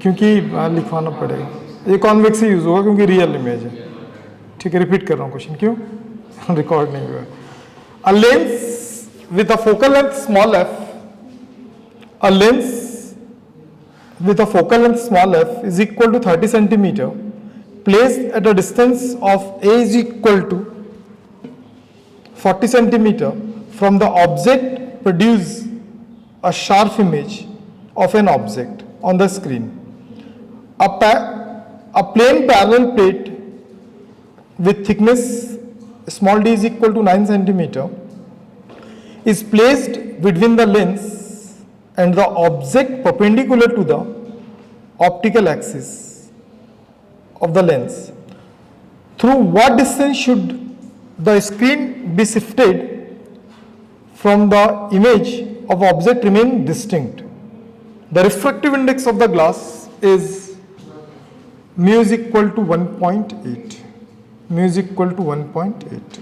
क्योंकि लिखवाना पड़ेगा, ये कॉन्वेक्स ही यूज होगा क्योंकि रियल इमेज है। ठीक है, रिपीट कर रहा हूँ क्वेश्चन, क्यों रिकॉर्ड नहीं हुआ। A lens with a focal length small F, a lens with a focal length small f is equal to 30 centimeter placed at a distance of a is equal to 40 centimeter from the object produce a sharp image of an object on the screen. A plane parallel plate with thickness small d is equal to 9 centimeter is placed between the lens and the object perpendicular to the optical axis of the lens. Through what distance should the screen be shifted from the image of object remain distinct? The refractive index of the glass is mu is equal to 1.8. Mu is equal to 1.8.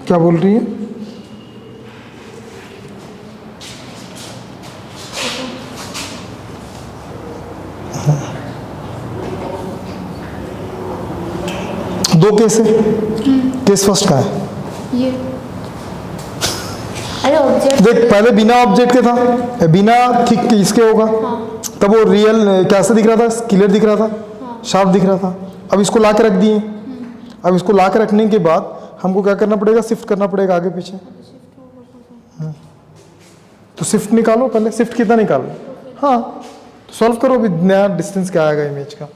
क्या बोल रही है? दो case है, case first का है ये। अरे ऑब्जेक्ट देख, पहले बिना ऑब्जेक्ट के था, बिना थिक इसके होगा। हाँ। तब वो रियल कैसे दिख रहा था? क्लियर दिख रहा था, हाँ। शार्प दिख रहा था। अब इसको ला के रख दिए। अब इसको ला के रखने के बाद हमको क्या करना पड़ेगा? शिफ्ट करना पड़ेगा आगे पीछे। तो शिफ्ट निकालो पहले, शिफ्ट कितना निकालो? हाँ, तो सॉल्व करो, अभी नया डिस्टेंस क्या आएगा इमेज का।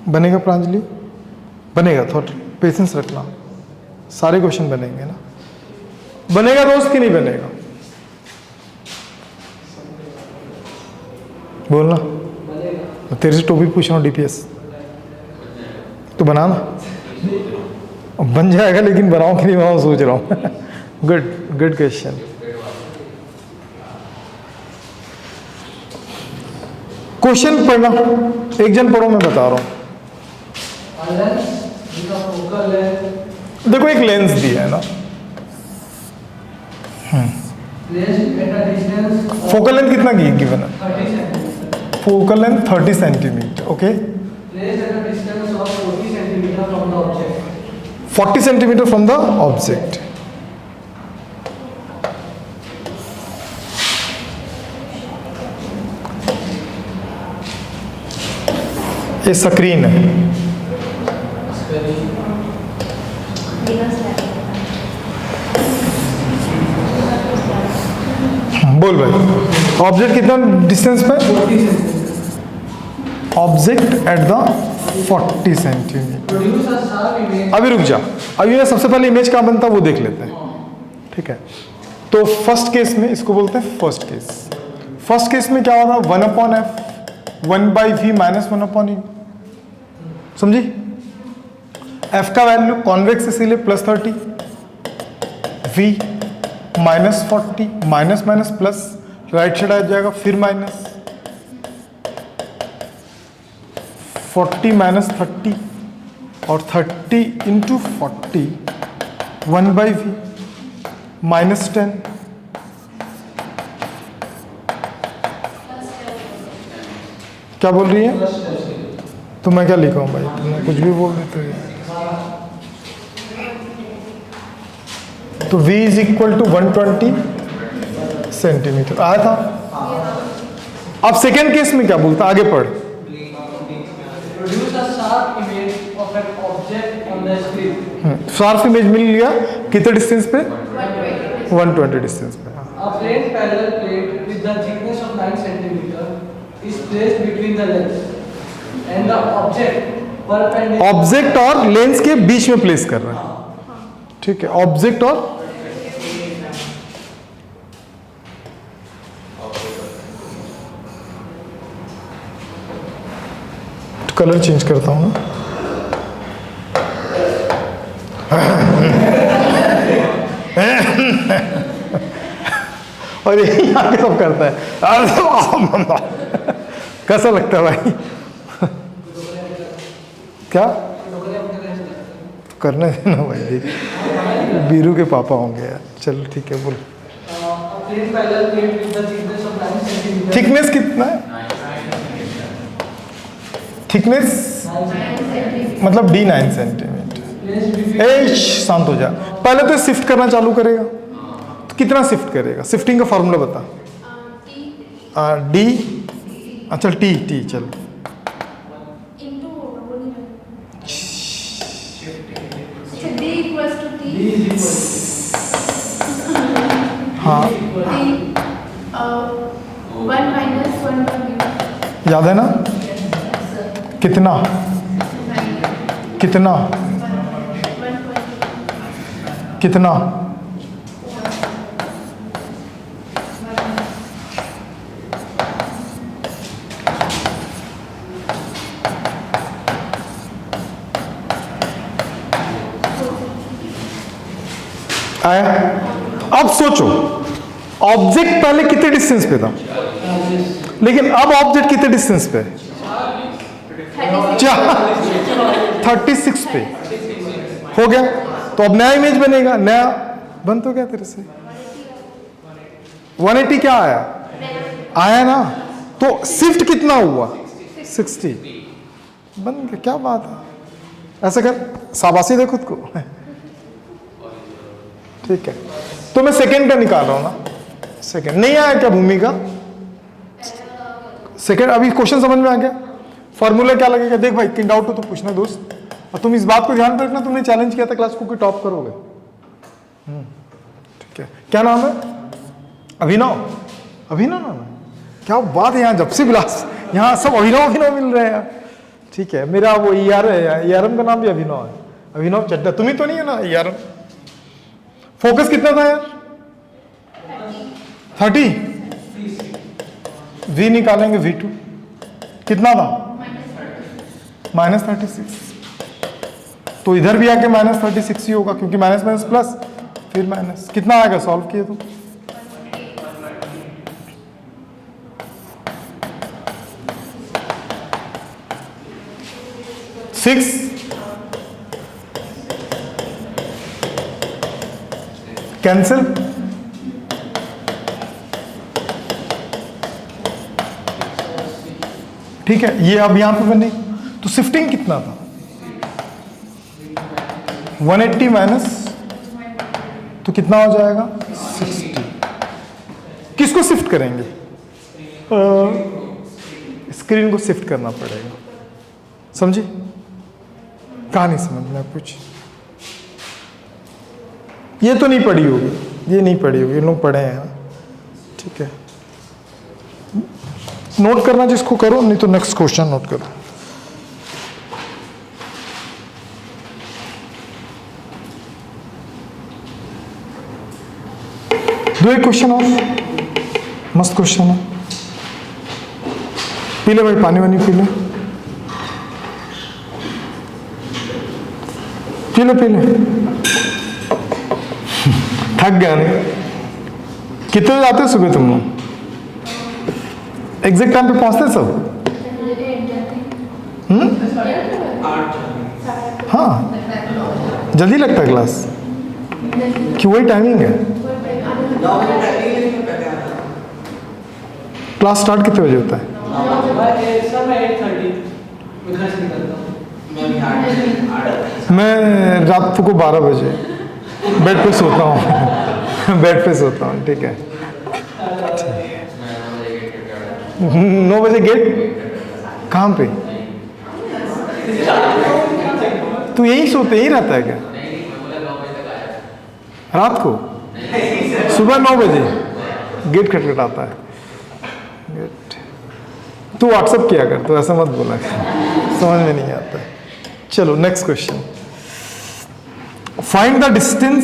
बनेगा प्रांजलि? बनेगा, थोड़ा पेशेंस रखना, सारे क्वेश्चन बनेंगे ना। बनेगा दोस्त कि नहीं बनेगा? बोलना। मैं तेरे से टॉपिक पूछ रहा हूँ डीपीएस, तो बनाना। बन जाएगा, लेकिन बनाऊं कि नहीं बनाऊं सोच रहा हूँ। Good good question. क्वेश्चन पढ़ना, एक जन पढ़ो, मैं बता रहा हूँ। देखो एक लेंस दिया है ना, फोकल लेंथ कितना गिवन है? Focal length 30 centimetre. Okay, 40 centimetre from the object. ये स्क्रीन है, बोल भाई। ऑब्जेक्ट कितना डिस्टेंस पे? Object at the 40 centimetre. अभी रुक जा, अभी ना सबसे पहले इमेज कहाँ बनता है वो देख लेते हैं। ठीक है, तो फर्स्ट केस में इसको बोलते हैं फर्स्ट केस। फर्स्ट केस में क्या होगा? 1/f 1/v minus 1/u। समझी? f का वैल्यू कॉन्वेक्स इसीलिए +30, v -40, minus minus plus, right side आ जाएगा, फिर माइनस 40 माइनस 30 और 30 इंटू 40 1/v -10। क्या बोल रही है? तो मैं क्या लिखा हूँ भाई? तुम कुछ भी बोल देते हो। तो v is equal to 120 centimetre आया था। अब सेकेंड केस में क्या बोलता? आगे पढ़। शार्प इमेज मिल गया कितने डिस्टेंस पे? 120 डिस्टेंस पे। A plane parallel plate with the thickness of 9 centimeter is placed between the lens and the object perpendicular। Object और लेंस के बीच में प्लेस कर रहा है। ठीक है, ऑब्जेक्ट और कलर चेंज करता हूं ना। और यही आगे सब करता है। कैसा लगता है भाई? क्या करने देना भाई। बीरू के पापा होंगे यार। चल ठीक है, बोल। A plain parallel plate with the thickness of 9 centimeter. Thickness कितना है? थिकनेस मतलब D 9 सेंटीमीटर। Placed between ए शांत हो जा, पहले तो शिफ्ट करना चालू करेगा। तो कितना शिफ्ट करेगा? शिफ्टिंग का फॉर्मूला बता। डी, अच्छा टी चल। D is equal हाँ, याद है ना? कितना कितना कितना? आया? अब सोचो, ऑब्जेक्ट पहले कितने डिस्टेंस पे था, लेकिन अब ऑब्जेक्ट कितने डिस्टेंस पे है? 36 पे हो गया। तो अब नया इमेज बनेगा, नया बन तो गया तेरे से। 180 क्या आया? आया ना? तो शिफ्ट कितना हुआ? 60 बन गया। क्या बात है, ऐसा कर, शाबाशी दे खुद को। ठीक है, तो मैं सेकंड का निकाल रहा हूं ना। सेकंड नहीं आया क्या भूमिका? सेकंड। अभी क्वेश्चन समझ में आ गया? फॉर्मूला क्या लगेगा? देख भाई, किन डाउट हो तो पूछना दोस्त, और तुम इस बात को ध्यान रखना, तुमने चैलेंज किया था क्लास को कि टॉप करोगे। ठीक है, क्या नाम है? अभिनव। अभिनव नाम है? क्या बात है, यहाँ जब से क्लास यहाँ सब अभिनव मिल रहे हैं। ठीक है, मेरा वो ER है, ERM का नाम भी अभिनव है, अभिनव चड्डा। तुम ही तो नहीं है ना ERM? फोकस कितना था यार? 30। V निकालेंगे, V2 कितना था? -36। तो इधर भी आके -36 ही होगा, क्योंकि माइनस माइनस प्लस फिर माइनस। कितना आएगा सॉल्व किए तो? Six cancel. ठीक है, ये अब यहां पे बनी, तो शिफ्टिंग कितना था? 180 माइनस, तो कितना हो जाएगा? 60। किसको शिफ्ट करेंगे? स्क्रीन को शिफ्ट करना पड़ेगा, समझी? कहानी समझ में कुछ? ये तो नहीं पढ़ी होगी, ये नहीं पढ़ी होगी, लोग पढ़े हैं। ठीक है, नोट करना जिसको करो, नहीं तो नेक्स्ट क्वेश्चन नोट करो। दो एक क्वेश्चन और, मस्त क्वेश्चन है। पी ले भाई, पानी वानी पी ले, पी ले पी ले। थक गया नहीं? कितने बजे आते हो सुबह तुम लोग? एग्जैक्ट टाइम पे पहुंचते सब? हाँ, जल्दी लगता है क्लास? कि वही टाइमिंग है? क्लास स्टार्ट कितने बजे होता है? सर मैं 8:30 में घर से निकलता हूँ। मैं रात को 12 बजे बेड पे सोता हूँ। बेड पे सोता हूँ। ठीक है, 9 बजे गेट कहाँ पे? तू यही सोते ही रहता है क्या रात को? सुबह 9 बजे गेट खटखटाता है। गेट तू व्हाट्सअप किया कर, तो ऐसा मत बोला कर, समझ में नहीं आता। चलो next question. Find the distance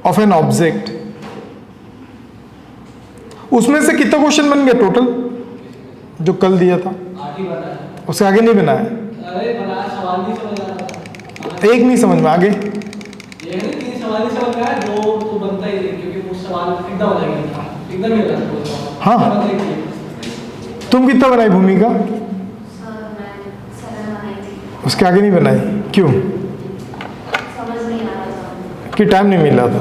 of an object. उसमें से कितना क्वेश्चन बन गया टोटल जो कल दिया था? 8 ही बनाया। उससे आगे नहीं बनाया? अरे बनाया, सवाल नहीं समझ आ रहा था। एक नहीं समझ में, आगे? ये नहीं, 3 सवाल ही समझ में आया, 2 तो बनता ही नहीं, क्योंकि वो सवाल एकदम हो जाएगा, एकदम ही होता है। हाँ, तुम कितना बनाई भूमिका? उसके आगे नहीं बनाई, क्यों? समझ नहीं आ रहा था। कि टाइम नहीं मिल रहा था?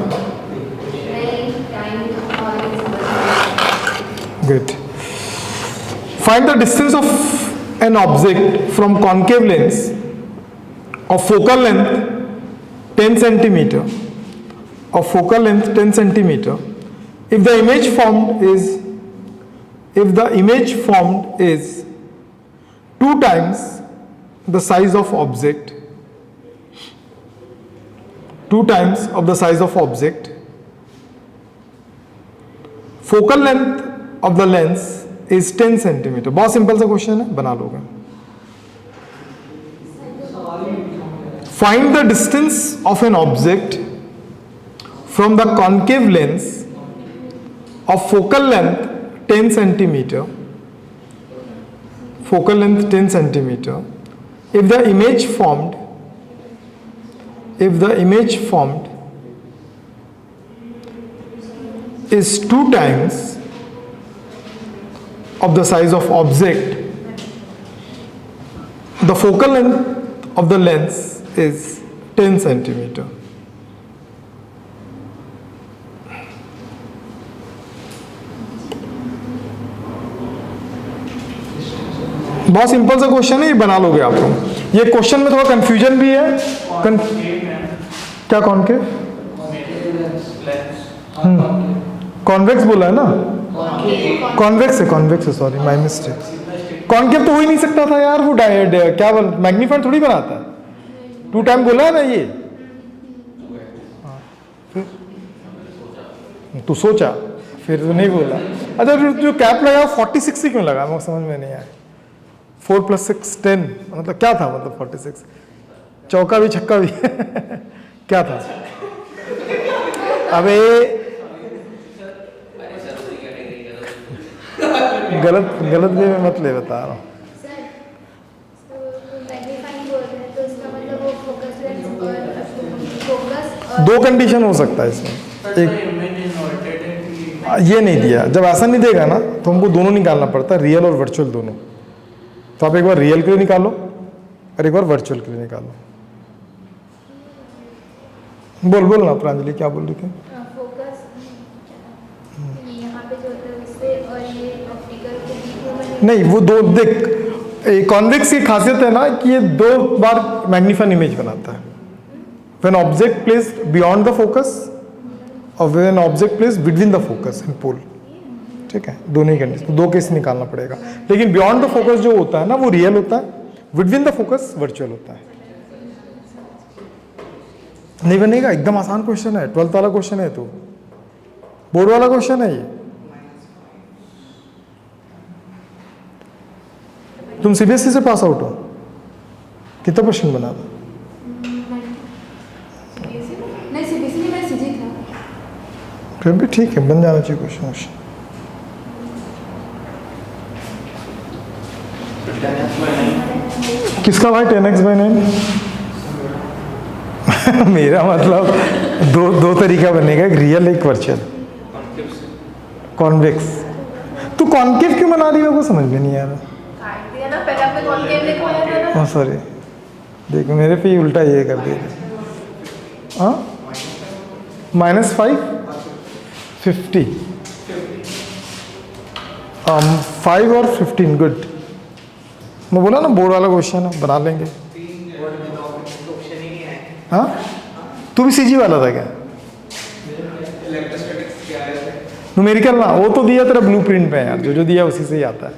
Good. Find the distance of an object from concave lens of focal length 10 centimeter of focal length 10 centimeter if the image formed is 2 times the size of object, 2 times of the size of object, focal length of the lens is 10 centimeter. बहुत simple सा question है, बना लोगे. Find the distance of an object from the concave lens of focal length 10 centimeter, focal length 10 centimeter, if the image formed is 2 times of the size of object, the focal length of the lens is 10 centimeter. बहुत simple सा question है, ये बना लोगे आप लोग. ये question में थोड़ा कंफ्यूजन भी है. क्या कॉन्केव? कॉन्वेक्स बोला है ना? कॉन्वेक्स है, सॉरी माय मिस्टेक. कॉन्केव तो हो ही नहीं सकता था यार, वो क्या मैग्नीफाइड थोड़ी बनाता है. 2 टाइम बोला है ना ये. तू सोचा फिर तो नहीं बोला. अच्छा जो कैप लगा 46 से क्यों लगा, मुझे समझ में नहीं आया. 4 + 6 10 मतलब क्या था, मतलब 46 चौका भी छक्का भी क्या था? अबे गलत वे में मत ले, बता रहा हूँ. दो कंडीशन हो सकता है इसमें. एक ये नहीं दिया, जब ऐसा नहीं देगा ना तो हमको दोनों निकालना पड़ता है, रियल और वर्चुअल दोनों. तो आप एक बार रियल के लिए निकालो और एक बार वर्चुअल के लिए निकालो. बोल ना प्रांजलि, क्या बोल रही थी? नहीं, वो दो देख, कॉन्वेक्स की खासियत है ना कि ये 2 बार मैग्नीफाइड इमेज बनाता है. When object placed beyond the focus or when object placed between the focus and pole. ठीक है, दोनों ही कंडीशन, 2 केस निकालना पड़ेगा. लेकिन बियॉन्ड द फोकस जो होता है ना वो रियल होता है, विदइन द फोकस वर्चुअल होता है. नहीं बनेगा, एकदम आसान क्वेश्चन है, 12th वाला क्वेश्चन है, तो बोर्ड वाला क्वेश्चन है ये. तुम सीबीएसई से पास आउट हो? कितना क्वेश्चन बना था? फिर भी ठीक है, बन जाना चाहिए क्वेश्चन. किसका भाई 10x/9? मेरा मतलब दो तरीका बनेगा, एक रियल एक वर्चुअल. कॉन्वेक्स. तू कॉन्केव क्यों बना रही है, वो समझ में नहीं आ रहा. हाँ सॉरी, देखो मेरे पे ही उल्टा ये कर दिया. हाँ -5 50 5 और 15. गुड. मैं बोला ना बोर्ड वाला क्वेश्चन है, बना लेंगे. हाँ तू भी सीजी वाला था क्या? न्यूमेरिकल ना, वो तो दिया तेरा ब्लूप्रिंट पे यार, जो दिया उसी से ही आता है.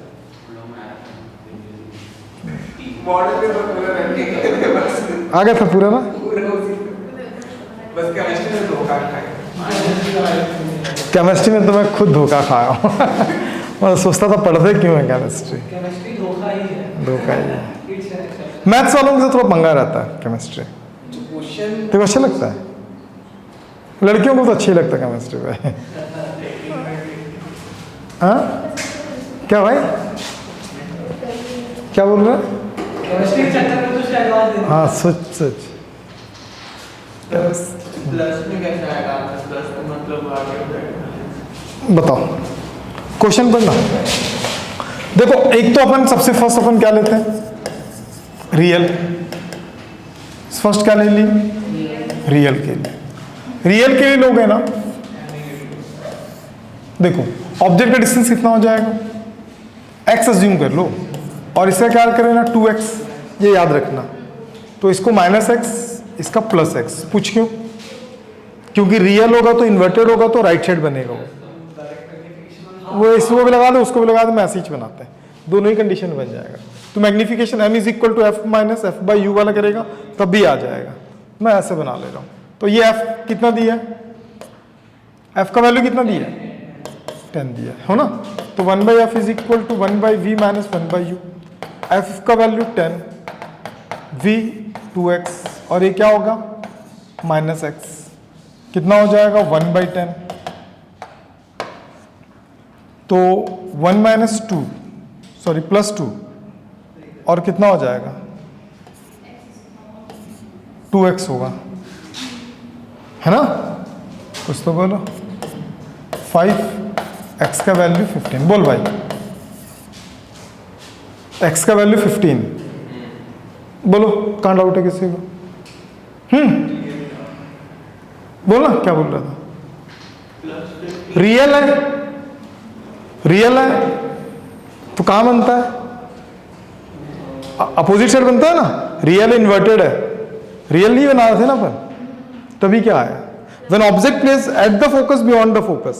आ गया था पूरा ना. केमिस्ट्री में तो मैं खुद धोखा खाया हूँ. मैं सोचता था पढ़ते क्यों है केमिस्ट्री. धोखा ही है. मैथ्स वालों से थोड़ा पंगा रहता है केमिस्ट्री. तो अच्छा लगता है, लड़कियों को तो अच्छा ही लगता है केमिस्ट्री पे. हाँ क्या भाई, क्या बोल रहे हैं? हाँ सच. प्लस में कैसे आएगा? प्लस का मतलब आगे बताओ, क्वेश्चन पढ़ना. देखो एक तो अपन सबसे फर्स्ट अपन क्या लेते हैं, रियल. फर्स्ट क्या ले ली, रियल के लिए. रियल के लिए लोगे ना, देखो ऑब्जेक्ट का डिस्टेंस कितना हो जाएगा, x अज्यूम कर लो, और इसका क्या करें ना 2x, ये याद रखना। तो इसको -x, इसका +x। पूछ क्यों? क्योंकि रियल होगा तो इन्वर्टेड होगा तो राइट साइड बनेगा वो इसको भी लगा दो उसको भी लगा दो, मैसेज बनाते हैं, दोनों ही कंडीशन बन जाएगा। तो magnification m is equal to f minus f by u वाला करेगा तब भी आ जाएगा। मैं ऐसे बना ले रहा हूँ। तो ये f कितना दिया है, f का वैल्यू कितना दिया है 10 दिया है ना। तो 1/f is equal to 1/v minus 1/u। f का वैल्यू 10, v 2x, और ये क्या होगा -x, कितना हो जाएगा 1/10। तो 1 माइनस 2 सॉरी +2, और कितना हो जाएगा 2x होगा, है ना। कुछ तो बोलो। 5, x का वैल्यू 15। बोल भाई, x का वैल्यू 15, बोलो कहाँ डाउट है किसी को? बोलना क्या बोल रहा था? रियल है, रियल है तो कहाँ बनता है, अपोजिट साइड बनता है ना। रियल इन्वर्टेड है, रियल नहीं बना रहे थे ना अपन, तभी क्या आया when object place at the focus beyond the focus,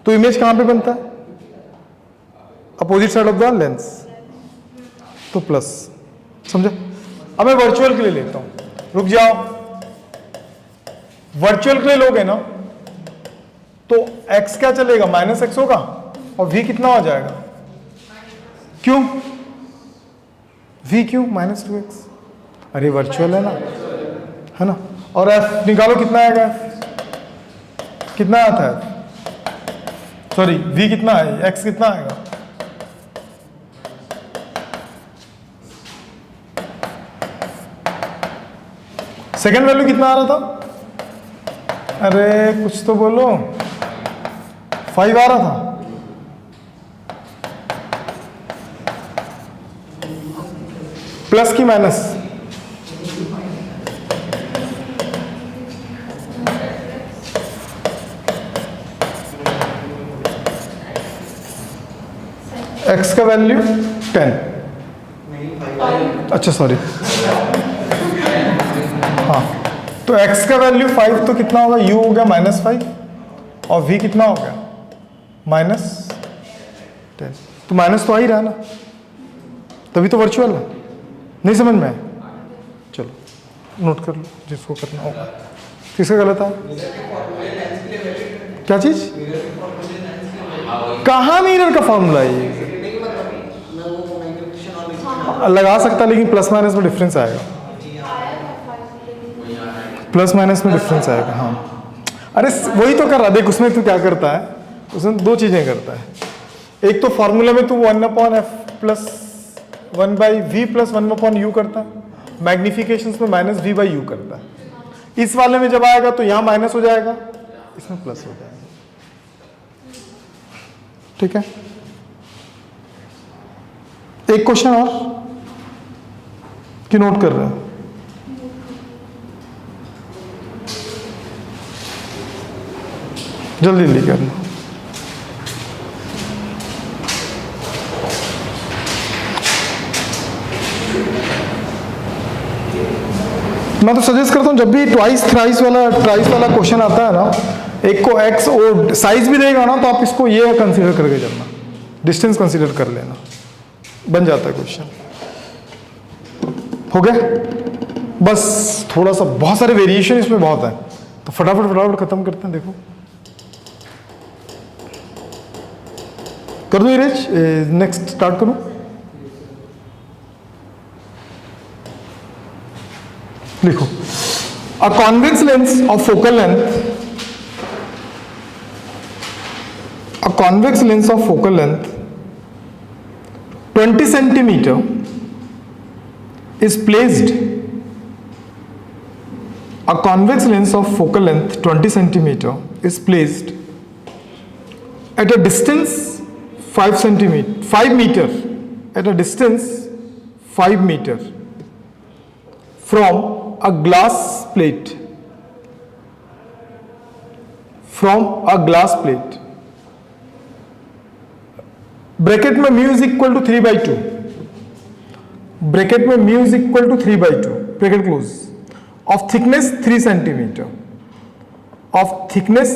तो इमेज कहां पे बनता है, opposite side of the lens, तो प्लस। समझे? अब मैं वर्चुअल के लिए लेता हूं, रुक जाओ। वर्चुअल के लिए लोगे ना तो x क्या चलेगा -x होगा, और v कितना हो जाएगा, क्यों v क्यों -2x, अरे वर्चुअल है ना। और f निकालो कितना आएगा, कितना आता है, सॉरी v कितना है, x कितना आएगा, सेकेंड वैल्यू कितना आ रहा था, अरे कुछ तो बोलो, 5 आ रहा था। प्लस की माइनस, x का वैल्यू 10, अच्छा सॉरी, हाँ। तो x का वैल्यू 5 तो कितना होगा, u हो गया -5, और v कितना हो गया -10। तो माइनस तो आ ही रहा ना, तभी तो वर्चुअल है। नहीं समझ में आया? चलो नोट कर लो जिसको करना होगा। किसका गलत है, क्या चीज, कहाँ मिरर का फॉर्मूला है ये, लगा सकता लेकिन प्लस माइनस में डिफरेंस आएगा, प्लस माइनस में डिफरेंस आएगा। हाँ अरे वही तो कर रहा, देख उसमें तू क्या करता है, उसमें दो चीजें करता है। एक तो फॉर्मूला में तू 1/f plus 1/v plus 1/u करता है, मैग्निफिकेशन में -v/u करता है। इस वाले में जब आएगा तो यहां माइनस हो जाएगा, इसमें प्लस हो जाएगा। ठीक है, एक क्वेश्चन और कि नोट कर रहे हैं, जल्दी जल्दी करना। मैं तो सजेस्ट करता हूं जब भी ट्राइस वाला क्वेश्चन आता है ना, एक को x और साइज भी देगा ना, तो आप इसको ये कंसीडर करके चलना, डिस्टेंस कंसीडर कर लेना, बन जाता है क्वेश्चन। हो गया बस, थोड़ा सा, बहुत सारे वेरिएशन इसमें बहुत है, तो फटाफट खत्म करते हैं। देखो कर दो इरेज, नेक्स्ट स्टार्ट करूं। लिखो, a convex lens of focal length, a convex lens of focal length 20 centimeter is placed, a convex lens of focal length 20 centimeter is placed at a distance 5 meter, at a distance 5 meter from a glass plate from a glass plate, bracket में mu is equal to 3/2, bracket में mu is equal to 3/2, bracket close, of thickness 3 centimetre, of thickness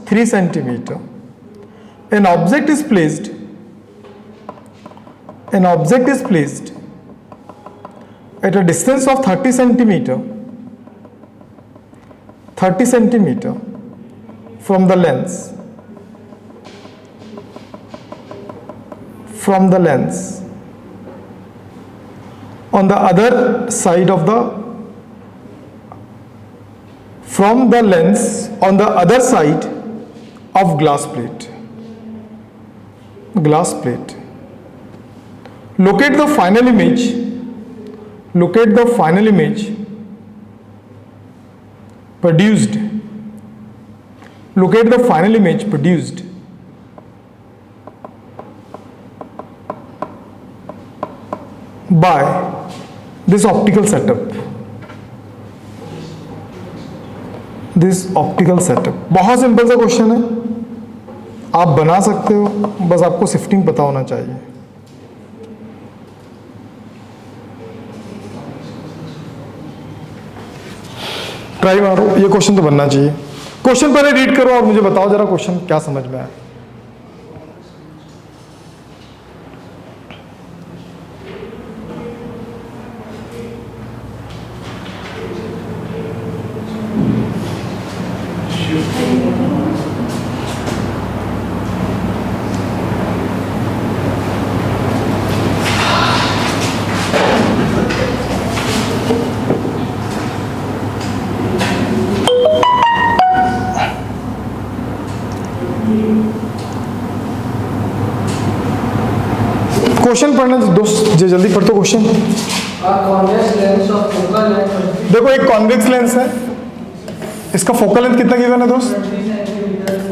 3 centimeter, an object is placed at a distance of 30 centimeter from the lens on the other side of the from the lens on the other side of glass plate. Locate the final image produced by this optical setup. बहुत simple सा question है, आप बना सकते हो, बस आपको shifting पता होना चाहिए। ट्राई मारो, ये क्वेश्चन तो बनना चाहिए। क्वेश्चन पहले रीड करो और मुझे बताओ जरा क्वेश्चन क्या समझ में आया। क्वेश्चन पढ़ने दोस्त, जल्दी पढ़ तो क्वेश्चन। देखो एक कॉन्वेक्स लेंस है, इसका फोकल लेंथ कितना गिवन है दोस्त?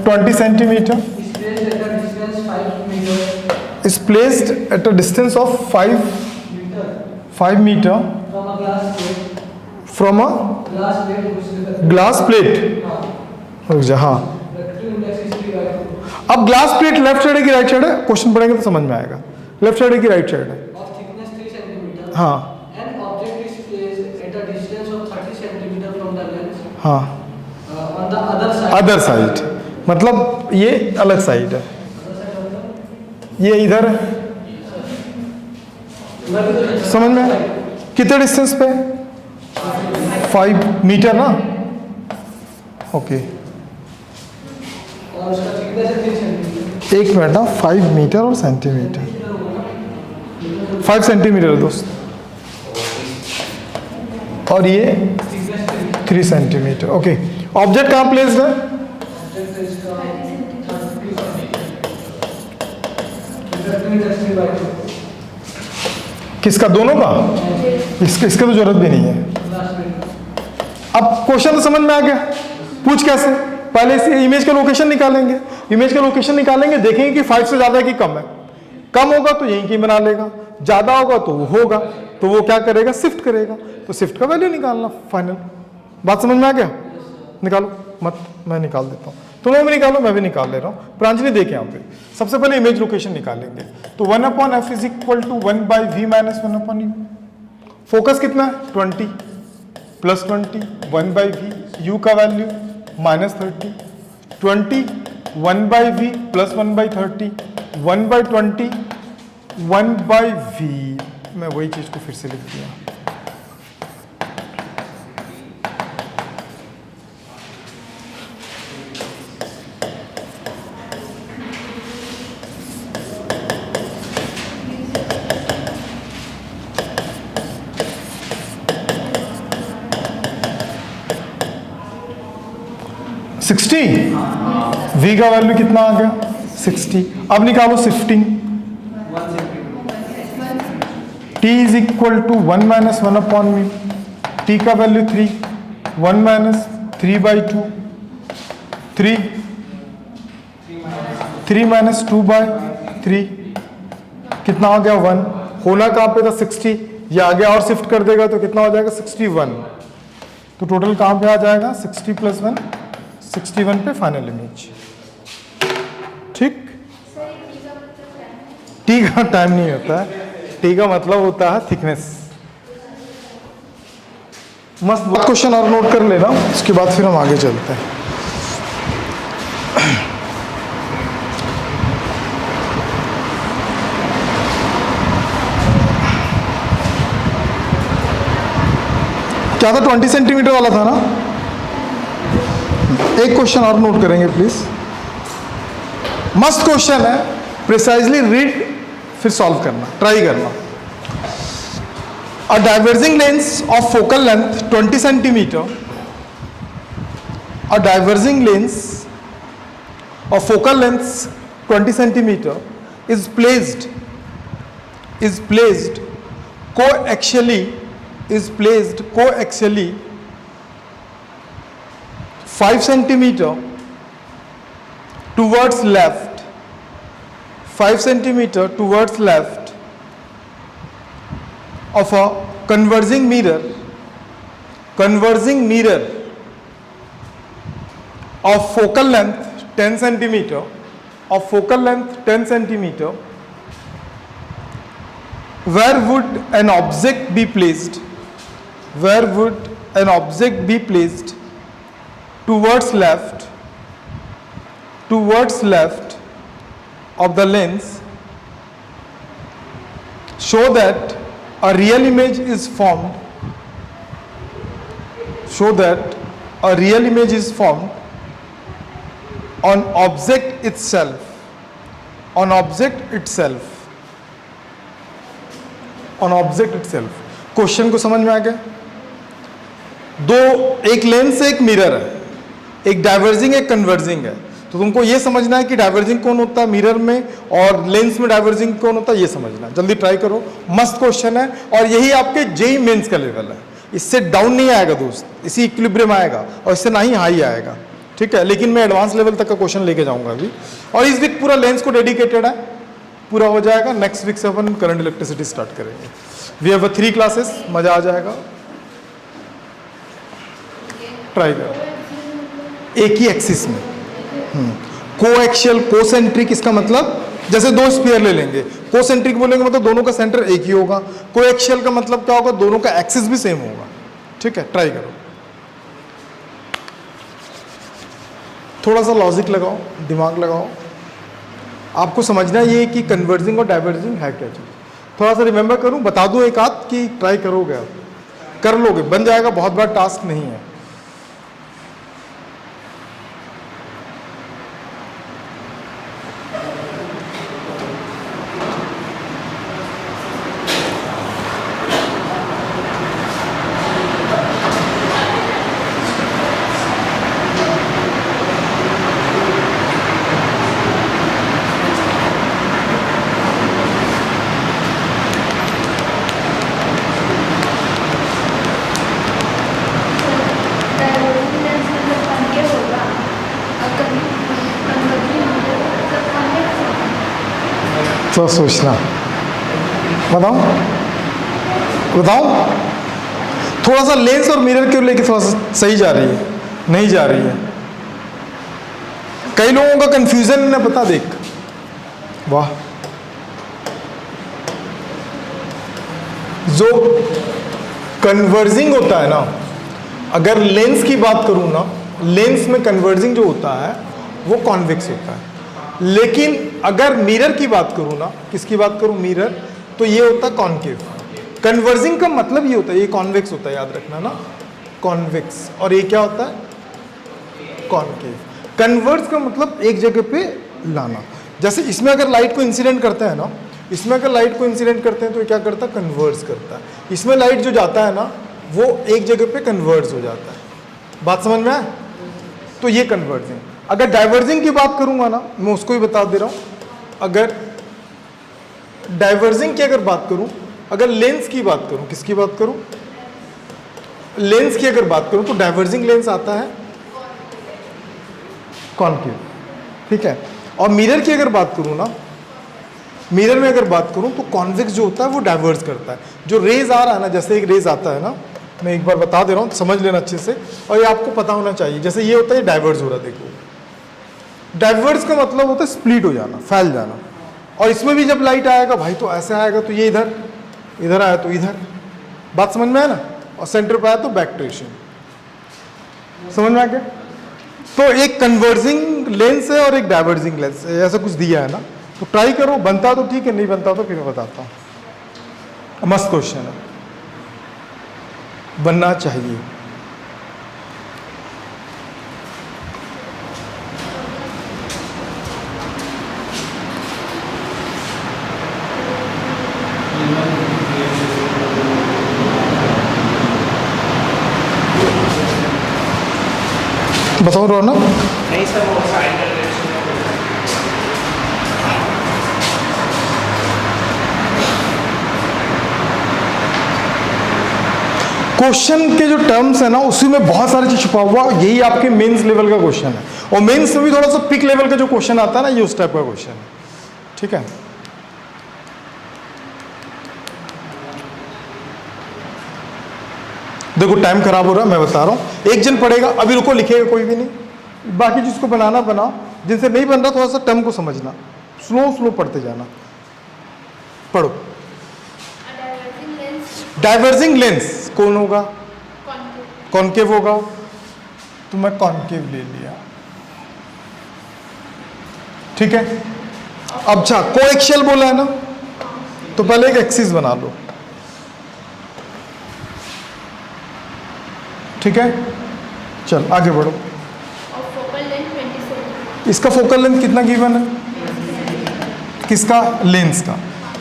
20 centimetre, is placed at a distance of 5 meter from a glass plate। हाँ, अब ग्लास प्लेट लेफ्ट साइड है कि राइट साइड है? क्वेश्चन पढ़ेंगे तो समझ में आएगा। लेफ्ट साइड है कि राइट साइड है? हाँ हाँ, अदर साइड मतलब ये अलग साइड है, ये इधर है। समझ में आया? कितने डिस्टेंस पे? 5 मीटर ना, ओके। एक मिनट ना, 5 मीटर और सेंटीमीटर, 5 सेंटीमीटर दोस्त, और ये 3 सेंटीमीटर, ओके। ऑब्जेक्ट कहाँ प्लेस्ड है? किसका? दोनों का? इसके तो जरूरत भी नहीं है। अब क्वेश्चन तो समझ में आ गया, पूछ कैसे? पहले इस इमेज का लोकेशन निकालेंगे, देखेंगे कि 5 से ज्यादा है कि कम है। कम होगा तो यहीं की बना लेगा, ज्यादा होगा तो वो होगा, तो वो क्या करेगा? शिफ्ट करेगा, तो शिफ्ट का वैल्यू निकालना फाइनल। बात समझ में आ गया? निकालो मत, मैं निकाल देता हूँ, तुम लोग भी निकालो, मैं भी निकाल ले रहा हूँ। प्रांजलि देख यहाँ पे सबसे पहले इमेज लोकेशन निकालेंगे, तो 1/f is equal to 1/v minus 1/u। Focus कितना है? 20 प्लस 20, 1/v, u का वैल्यू -30, 20 1/v प्लस 1/30, 1/20, 1/v। मैं वही चीज को फिर से लिख दिया। v का वैल्यू कितना आ गया? 60। अब निकालो shifting. t is equal to 1 minus 1/μ, t का वैल्यू 3, 1 माइनस 3/2, 3 माइनस 2/3, कितना आ गया? 1। होना कहाँ पे था? 60, ये आगे और शिफ्ट कर देगा तो कितना हो जाएगा? 61। तो टोटल कहाँ पे आ जाएगा? 60 प्लस 1 61 पे फाइनल इमेज। ठीक, टी का टाइम नहीं होता है, टी का मतलब होता है थिकनेस। मस्त क्वेश्चन और नोट कर लेना, उसके बाद फिर हम आगे चलते हैं। क्या था, 20 सेंटीमीटर वाला था ना। एक क्वेश्चन और नोट करेंगे प्लीज, मस्त क्वेश्चन है, प्रिसाइजली रीड फिर सॉल्व करना, ट्राई करना। अ diverging lens of focal length 20 centimetre, a diverging lens of focal length 20 centimetre is placed coaxially 5 centimeter towards left, 5 centimeter towards left of a converging mirror of focal length 10 centimeter, where would an object be placed towards left of the lens, so that a real image is formed on object itself. Question को समझ में आ गया? दो, एक lens है, एक mirror है, एक डाइवर्जिंग एक कन्वर्जिंग है। तो तुमको ये समझना है कि डाइवर्जिंग कौन होता है मिरर में और लेंस में डाइवर्जिंग कौन होता है, ये समझना है। जल्दी ट्राई करो, मस्त क्वेश्चन है और यही आपके जेई मेंस का लेवल है। इससे डाउन नहीं आएगा दोस्त, इसी इक्विलिब्रियम आएगा और इससे ना ही हाई आएगा, ठीक है। लेकिन मैं एडवांस लेवल तक का क्वेश्चन लेके जाऊंगा अभी। और इस वीक पूरा लेंस को डेडिकेटेड है, पूरा हो जाएगा। नेक्स्ट वीक से अपन करंट इलेक्ट्रिसिटी स्टार्ट करेंगे। वी हैव 3 क्लासेस, मजा आ जाएगा। ट्राई करो एक ही एक्सिस में। कोएक्सियल, कोसेंट्रिक, इसका मतलब जैसे दो स्फीयर ले लेंगे, कोसेंट्रिक बोलेंगे मतलब दोनों का सेंटर एक ही होगा। कोएक्सियल का मतलब क्या होगा, दोनों का एक्सिस भी सेम होगा, ठीक है। ट्राई करो, थोड़ा सा लॉजिक लगाओ, दिमाग लगाओ। आपको समझना ये है कि कन्वर्जिंग और डाइवर्जिंग है क्या चीज़। थोड़ा सा रिमेंबर करूं, बता दूं एक आध कि ट्राई करोगे आप, कर लोगे, बन जाएगा, बहुत बड़ा टास्क नहीं है। तो सोचना, बताऊं थोड़ा सा लेंस और मिरर क्यों लेके थोड़ा सा सही जा रही है, नहीं जा रही है। कई लोगों का कंफ्यूजन है, पता देख, वाह। जो कन्वर्जिंग होता है ना, अगर लेंस की बात करूं ना, लेंस में कन्वर्जिंग जो होता है वो कॉन्वेक्स होता है। लेकिन अगर मिरर की बात करूं ना, किसकी बात करूं, मिरर, तो ये होता है कॉन्केव। कन्वर्जिंग का मतलब ये होता है, ये कॉन्वेक्स होता है, याद रखना ना, कॉन्वेक्स। और ये क्या होता है, कॉन्केव। कन्वर्ज का मतलब एक जगह पे लाना। जैसे इसमें अगर लाइट को इंसिडेंट करते हैं ना, इसमें अगर लाइट को इंसिडेंट करते हैं तो क्या करता है, कन्वर्ज करता है। इसमें लाइट जो जाता है ना, वो एक जगह पे कन्वर्ज हो जाता है। बात समझ में आए? तो ये कन्वर्जिंग। अगर डाइवर्जिंग की बात करूंगा ना, मैं उसको ही बता दे रहा हूं। अगर डाइवर्जिंग की अगर बात करूं, अगर लेंस की बात करूं, किसकी बात करूं, लेंस की अगर बात करूं, तो डाइवर्जिंग लेंस आता है कॉन्केव, ठीक है। और मिरर की अगर बात करूं ना, मिरर में अगर बात करूं तो कॉन्वेक्स जो होता है वो डाइवर्ज करता है। जो रेज आ रहा है ना, जैसे एक रेज आता है ना, मैं एक बार बता दे रहा हूँ, समझ लेना अच्छे से, और ये आपको पता होना चाहिए। जैसे ये होता है डाइवर्ज हो रहा है, देखो डाइवर्ज का मतलब होता है स्प्लिट हो जाना, फैल जाना। और इसमें भी जब लाइट आएगा भाई तो ऐसे आएगा, तो ये इधर, इधर आया तो इधर, बात समझ में आया ना। और सेंटर पे आया तो बैक ट्रेसिंग, समझ में आ गया। तो एक कन्वर्जिंग लेंस है और एक डाइवर्जिंग लेंस है, ऐसा कुछ दिया है ना, तो ट्राई करो, बनता तो ठीक है, नहीं बनता तो फिर मैं बताता हूँ। मस्त क्वेश्चन है, बनना चाहिए। बताओ रौनक। नहीं सर, वो साइड डायरेक्शन में क्वेश्चन के जो टर्म्स है ना, उसी में बहुत सारी चीज छुपा हुआ, यही आपके मेंस लेवल का क्वेश्चन है। और मेंस में भी थोड़ा सा पिक लेवल का जो क्वेश्चन आता है ना, ये उस टाइप का क्वेश्चन है, ठीक है। देखो टाइम खराब हो रहा है, मैं बता रहा हूं, एक जन पढ़ेगा, अभी रुको, लिखेगा कोई भी नहीं, बाकी जिसको बनाना बनाओ, जिनसे नहीं बन रहा थोड़ा सा टर्म को समझना, स्लो स्लो पढ़ते जाना। पढ़ो। डाइवर्जिंग लेंस कौन होगा? कॉन्केव होगा, तो मैं कॉन्केव ले लिया, ठीक है। अब अच्छा कोएक्सियल बोला है ना, तो पहले एक एक्सिस बना लो, ठीक है। चल आगे बढ़ो। इसका फोकल लेंथ कितना गिवन है? किसका? लेंस का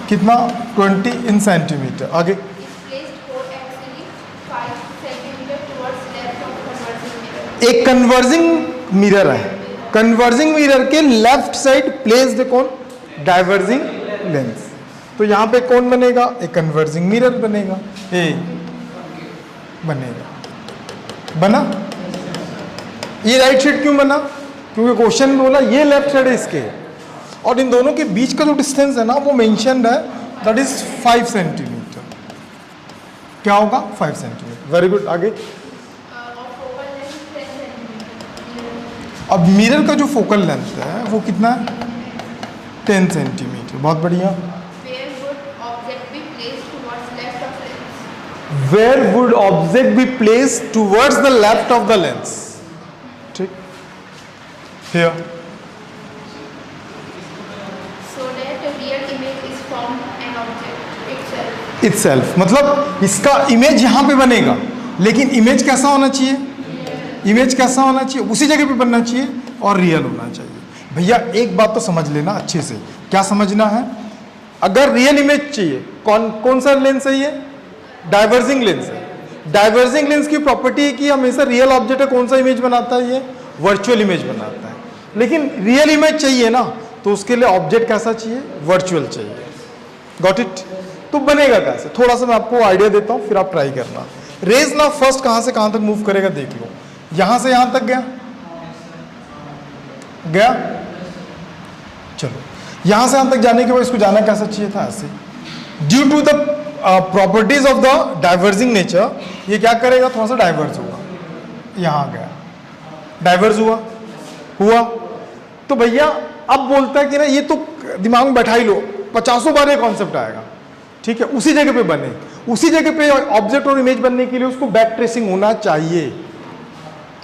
कितना? 20 इन सेंटीमीटर। आगे एक कन्वर्जिंग मिरर है, कन्वर्जिंग मिरर के लेफ्ट साइड प्लेस्ड कौन? Diverging lens. तो यहां पे कौन बनेगा? एक कन्वर्जिंग मिरर बनेगा, ए बनेगा, बना। ये राइट साइड क्यों बना? क्योंकि क्वेश्चन में बोला ये लेफ्ट साइड है इसके, और इन दोनों के बीच का जो डिस्टेंस है ना, वो मेंशन्ड है, दैट इज 5 सेंटीमीटर। क्या होगा? 5 सेंटीमीटर। Very good. आगे अब मिरर का जो फोकल लेंथ है वो कितना है? 10 सेंटीमीटर। बहुत बढ़िया। Where would object be placed towards the left of the lens? ठीक, here. So that the real image is from an object itself. Itself मतलब इसका इमेज यहाँ पे बनेगा, लेकिन इमेज कैसा होना चाहिए? इमेज कैसा होना चाहिए? उसी जगह पे बनना चाहिए और रियल होना चाहिए। भैया एक बात तो समझ लेना अच्छे से, क्या समझना है? अगर रियल इमेज चाहिए, कौन सा लेंस है ये? डाइवर्जिंग लेंस है। डाइवर्जिंग लेंस की प्रॉपर्टी है कि हमेशा रियल ऑब्जेक्ट है कौन सा इमेज बनाता है? ये वर्चुअल इमेज बनाता है। लेकिन रियल इमेज चाहिए ना, तो उसके लिए ऑब्जेक्ट कैसा चाहिए? वर्चुअल चाहिए। Got it? तो बनेगा कैसे? थोड़ा सा मैं आपको आइडिया देता हूं, फिर आप ट्राई करना। रेज ना फर्स्ट कहां से कहां तक मूव करेगा देख लो। यहां से यहां तक गया, गया, चलो यहां से यहां तक जाने के बाद इसको जाना कैसा चाहिए था? ऐसे। Due to the properties of the diverging nature, ये क्या करेगा? थोड़ा सा डाइवर्ज होगा, यहां गया, डाइवर्ज हुआ। तो भैया अब बोलता है कि ना, ये तो दिमाग में बैठा ही लो, 50 बार ये कॉन्सेप्ट आएगा, ठीक है। उसी जगह पे बने, उसी जगह पे ऑब्जेक्ट और इमेज बनने के लिए उसको बैक ट्रेसिंग होना चाहिए,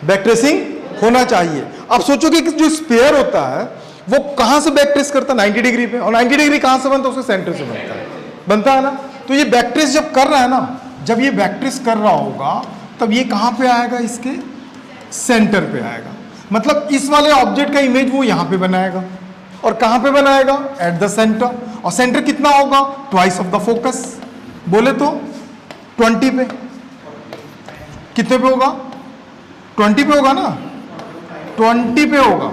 बैक ट्रेसिंग होना चाहिए। अब सोचो कि जो स्पेयर होता है वो कहां से बैक ट्रेस करता है? 90 डिग्री पे, और 90 डिग्री कहां से बनता है? उसके सेंटर से बनता है ना। तो ये बैक ट्रेस जब कर रहा है ना, जब ये बैक ट्रेस कर रहा होगा, तब ये कहां पे आएगा? इसके सेंटर पे आएगा। मतलब इस वाले ऑब्जेक्ट का इमेज वो यहां पे बनाएगा, और कहां पे बनाएगा? At the centre. और सेंटर कितना होगा? Twice of the focus. बोले तो 20 पे। कितने पे होगा? 20 पे होगा ना, 20 पे होगा,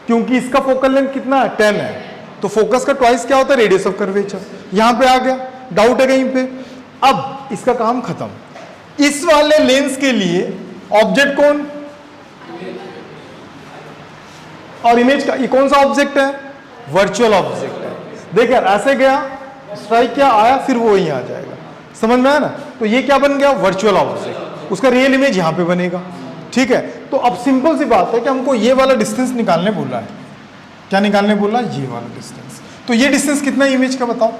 क्योंकि इसका फोकल लेंथ कितना है? 10 है। तो फोकस का ट्वाइस क्या होता है? Radius of curvature. यहां पे आ गया, डाउट है कहीं पे? अब इसका काम खत्म। इस वाले लेंस के लिए ऑब्जेक्ट कौन और इमेज का, ये कौन सा ऑब्जेक्ट है? वर्चुअल ऑब्जेक्ट है। देख यार, ऐसे गया, स्ट्राइक किया, आया, फिर वो यहीं आ जाएगा। समझ में आया ना? तो ये क्या बन गया? Virtual object. उसका रियल इमेज यहाँ पे बनेगा। ठीक है, तो अब सिंपल सी बात है कि हमको ये वाला डिस्टेंस निकालने बोला है। क्या निकालने बोला? ये वाला डिस्टेंस। तो ये डिस्टेंस कितना है इमेज का बताओ?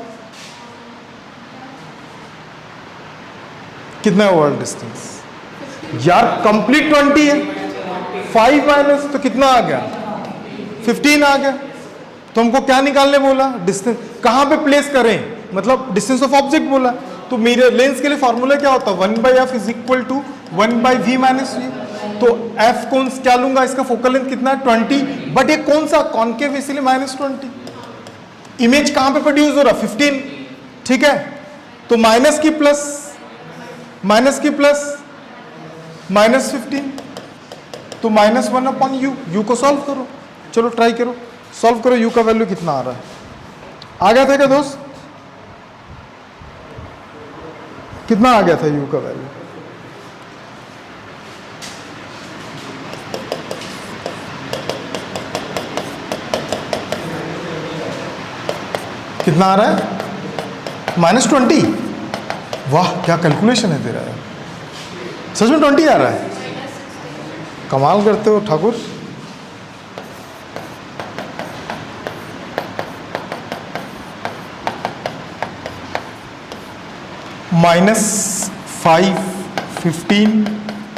कितना है ओवरऑल डिस्टेंस? यार कंप्लीट 20 है, 5 माइनस तो कितना आ गया? 15 आ गया। तो हमको क्या निकालने बोला? डिस्टेंस। कहां पे प्लेस करें? मतलब डिस्टेंस ऑफ ऑब्जेक्ट बोला। तो मेरे लेंस के लिए फॉर्मूला क्या होता है? 1/f is equal to 1/v minus v। तो f कौन क्या लूंगा? इसका फोकल लेंथ कितना है? 20। बट ये कौन सा? कॉन्केव, इसलिए -20। इमेज कहां पे प्रोड्यूस हो रहा? 15। ठीक है, तो माइनस की प्लस -15, तो -1/u। u को सॉल्व करो, चलो ट्राई करो, सॉल्व करो। u का वैल्यू कितना आ रहा है? आ गया था क्या दोस्त? कितना आ गया था u का वैल्यू? कितना आ रहा है? -20। वाह, क्या कैलकुलेशन है तेरा यार। सच में 20 आ रहा है? कमाल करते हो ठाकुर। -5, 15,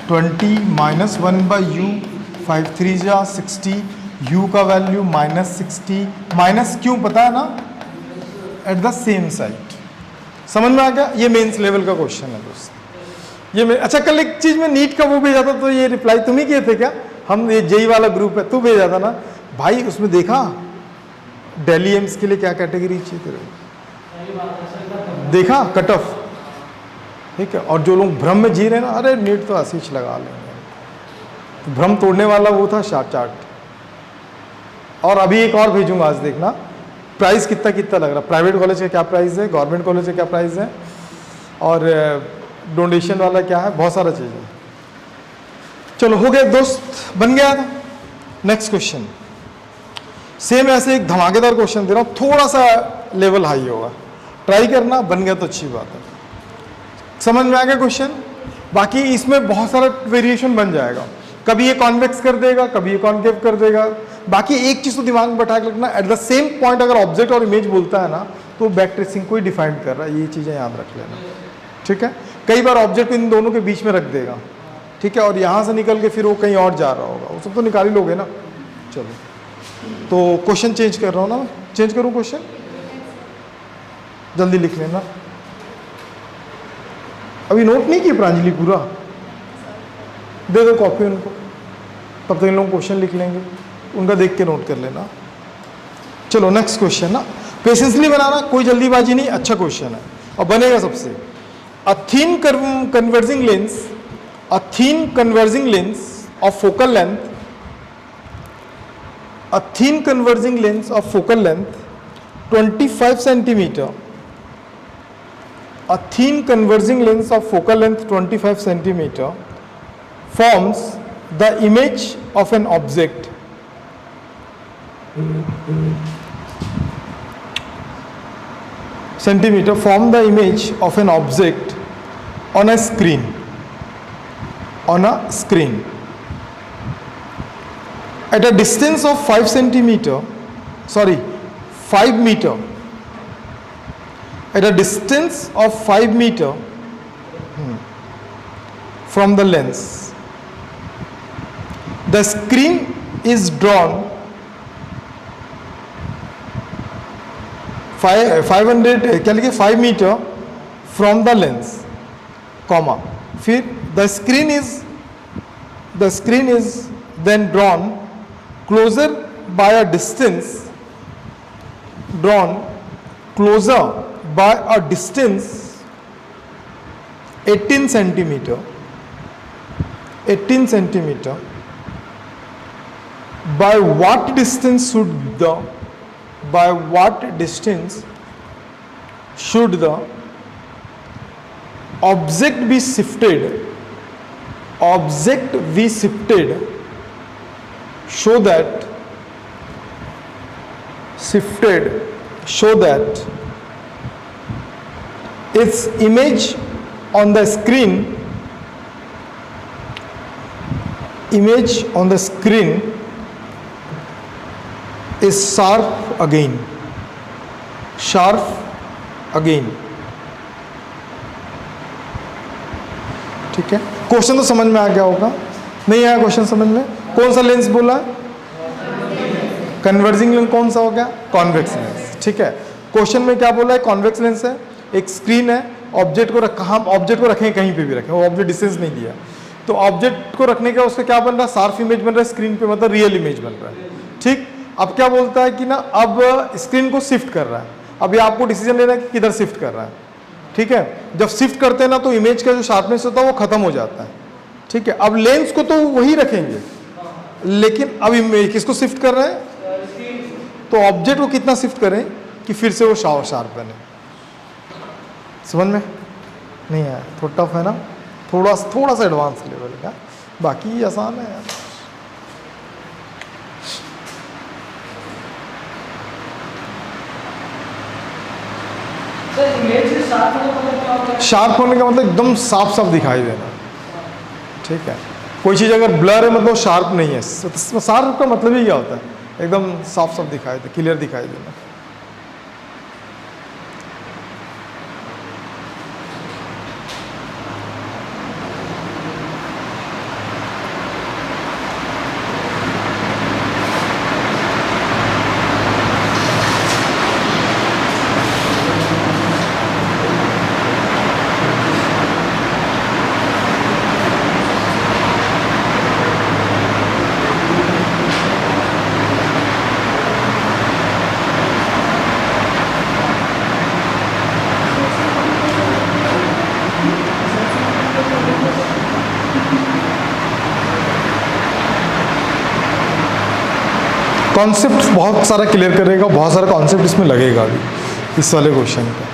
20 -1/u, 5 3 जा 60, u का वैल्यू -60। माइनस क्यों पता है ना? At the same side. समझ में आ गया? ये मेंस लेवल का क्वेश्चन है दोस्त। ये अच्छा, कल एक चीज में नीट का वो भेजा था, तो ये रिप्लाई तुम ही किए थे क्या? हम ये जेई वाला ग्रुप है, तू भेजा था ना भाई। उसमें देखा दिल्ली एम्स के लिए क्या कैटेगरी चाहिए तेरे को? देखा कट ऑफ? ठीक है, और जो लोग भ्रम में जी रहे हैं ना, अरे नीट तो आशीष लगा लेंगे। तो भ्रम तोड़ने वाला वो था चार्ट। और अभी एक और भेजूंगा, आज देखना प्राइस कितना कितना लग रहा है। प्राइवेट कॉलेज का क्या प्राइस है, गवर्नमेंट कॉलेज का क्या प्राइस है, और डोनेशन वाला क्या है, बहुत सारा चीज़ है। चलो हो गया दोस्त, बन गया था। नेक्स्ट क्वेश्चन सेम ऐसे एक धमाकेदार क्वेश्चन दे रहा हूँ, थोड़ा सा लेवल हाई होगा, ट्राई करना। बन गया तो अच्छी बात है। समझ में आ गया क्वेश्चन? बाकी इसमें बहुत सारा वेरिएशन बन जाएगा। कभी ये कॉन्वेक्स कर देगा, कभी ये कॉन्केव कर देगा। बाकी एक चीज तो दिमाग में बैठा के रखना, एट द सेम पॉइंट अगर ऑब्जेक्ट और इमेज बोलता है ना, तो बैक ट्रेसिंग को ही डिफाइन कर रहा है। ये चीजें याद रख लेना, ठीक है? कई बार ऑब्जेक्ट इन दोनों के बीच में रख देगा, ठीक है, और यहां से निकल के फिर वो कहीं और जा रहा होगा, वो सब तो निकाल ही लोगे ना। चलो, तो क्वेश्चन चेंज कर रहा हूं ना मैं, चेंज करूं क्वेश्चन? जल्दी लिख लेना। अभी नोट नहीं किया प्रांजलि पूरा? दे दो कॉपी उनको, तब तक इन लोग क्वेश्चन लिख लेंगे, उनका देख के नोट कर लेना। चलो नेक्स्ट क्वेश्चन ना, पेशेंसली बनाना, कोई जल्दीबाजी नहीं, अच्छा क्वेश्चन है और बनेगा सबसे। A thin converging lens of focal length, a thin converging lens of focal length 25 centimeter, a thin converging lens of focal length 25 centimeter forms the image of an object form the image of an object on a screen, at a distance of 5 meter, at a distance of 5 meter from the lens. The screen is drawn 5 meter from the lens, comma, फिर the screen is then drawn closer by a distance 18 centimeter by what distance should the object be shifted so that its image on the screen is sharp again. ठीक है, question तो समझ में आ गया होगा, नहीं आया क्वेश्चन समझ में? कौन सा लेंस बोला? कन्वर्जिंग लेंस कौन सा हो गया? Convex lens. ठीक है, क्वेश्चन में क्या बोला है? कॉन्वेक्स लेंस है, एक स्क्रीन है, ऑब्जेक्ट को हम ऑब्जेक्ट को रखें कहीं पे भी रखें, वो ऑब्जेक्ट डिस्टेंस नहीं दिया, तो ऑब्जेक्ट को रखने का उसका क्या बन रहा है? शार्प इमेज बन रहा है स्क्रीन पे, मतलब रियल इमेज बन रहा है। ठीक, अब क्या बोलता है कि ना अब स्क्रीन को शिफ्ट कर रहा है, अब ये आपको डिसीजन लेना है कि किधर शिफ्ट कर रहा है। ठीक है, जब शिफ्ट करते हैं ना तो इमेज का जो शार्पनेस होता है वो खत्म हो जाता है। ठीक है, अब लेंस को तो वही रखेंगे, लेकिन अब इमेज किसको शिफ्ट कर रहे हैं? तो ऑब्जेक्ट को कितना शिफ्ट करें कि फिर से वो शार्प बने। समझ में नहीं आया? थोड़ा टफ है ना, थोड़ा सा एडवांस लेवल का, बाकी आसान है यार। सर इमेज से शार्प होने का मतलब क्या होता है? शार्प होने का मतलब एकदम साफ साफ दिखाई देना। ठीक है, कोई चीज़ अगर ब्लर है मतलब शार्प नहीं है। शार्प का मतलब ही क्या होता है? एकदम साफ साफ दिखाई दे, क्लियर दिखाई देना। कॉन्सेप्ट बहुत सारा क्लियर करेगा, बहुत सारा कॉन्सेप्ट इसमें लगेगा अभी इस वाले क्वेश्चन पे।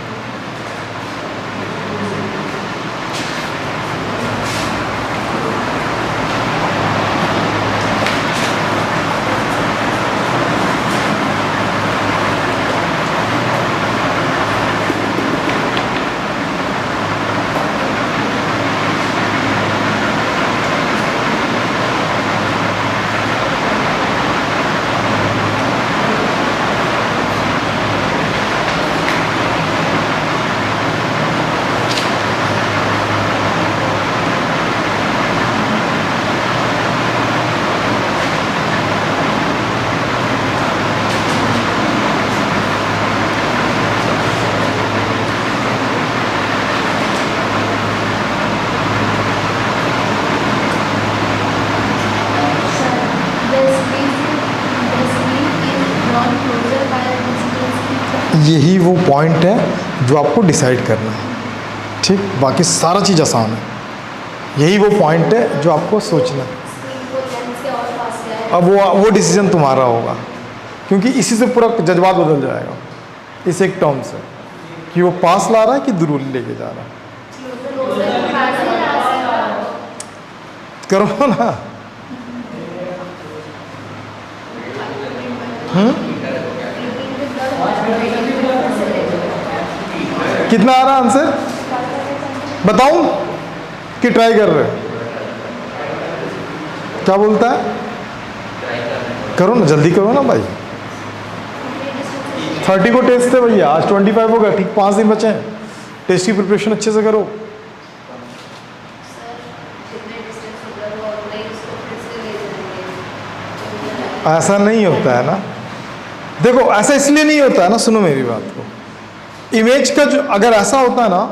यही वो पॉइंट है जो आपको डिसाइड करना है। ठीक, बाकी सारा चीज़ आसान है, यही वो पॉइंट है जो आपको सोचना है। अब वो डिसीजन तुम्हारा होगा, क्योंकि इसी से पूरा जज्बात बदल जाएगा, इस एक टर्म से, कि वो पास ला रहा है कि दूर लेके जा रहा है। करो ना। कितना आ रहा आंसर बताऊं कि ट्राई कर रहे? क्या बोलता है? करो ना, जल्दी करो ना भाई। 30 को टेस्ट है भैया, आज 25 होगा। ठीक, 5 दिन बचे हैं, टेस्ट की प्रिपरेशन अच्छे से करो। ऐसा नहीं होता है ना, देखो ऐसा इसलिए नहीं होता है ना, सुनो मेरी बात को। इमेज का जो अगर ऐसा होता है ना,